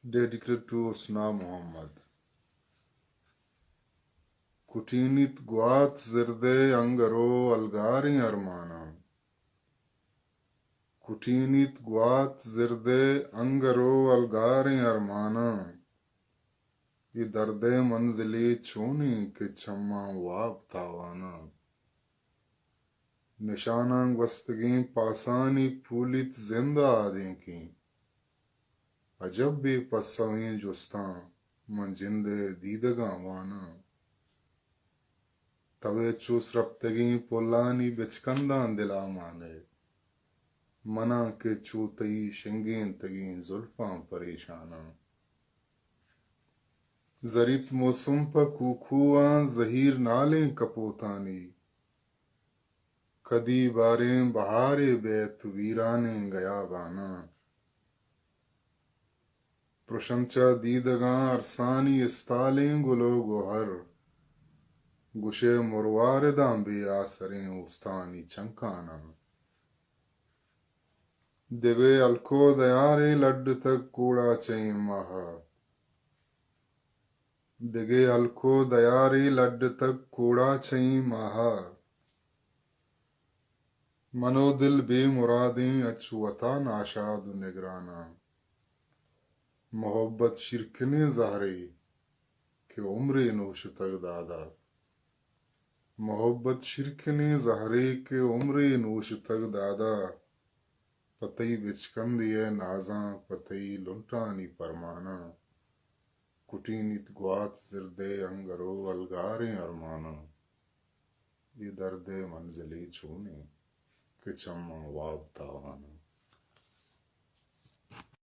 dedicated to Usna Muhammad. Kutinit guat zirde angaro algari armana. Kutinit guat zirde angaro algari armana. یہ درد منزلی چونی کہ چھما واب تاوانا. نشانہ گوستگیں پاسانی پھولت زندہ آدیں کی. عجب بھی پسویں جستاں من جندے دیدگاں وانا. توے چوس رفتگیں پولانی بچکندان دلا مانے. منا کے چوتئی شنگیں تگیں زلفاں پریشانا. ظریف موسم پا کوکھواں زہیر نالیں کپوتانی. کدی باریں بہارے بیت ویرانیں گیا بانا. پرشنچا دیدگاں ارسانی استالیں گلو گوہر. گشے مروارداں بے آسریں استانی چنکانا. دگے الکو دیارے لڈ تک کوڑا چین ماہا. دگے الکو دیارے لڈ تک کوڑا چین ماہا. منو دل بے مرادیں اچوتا ناشاد نگرانا. محبت شرکنے زہرے کہ عمر نوش تک دادا. محبت شرکنے زہرے کہ عمر نوش تک دادا. پتئی بچکندیے نازاں پتئی لنٹانی پرمانا. کٹینت گوات زردے انگرو الگاریں ارمانا. یہ درد منزلی چونی کہ چما واب تاوانا.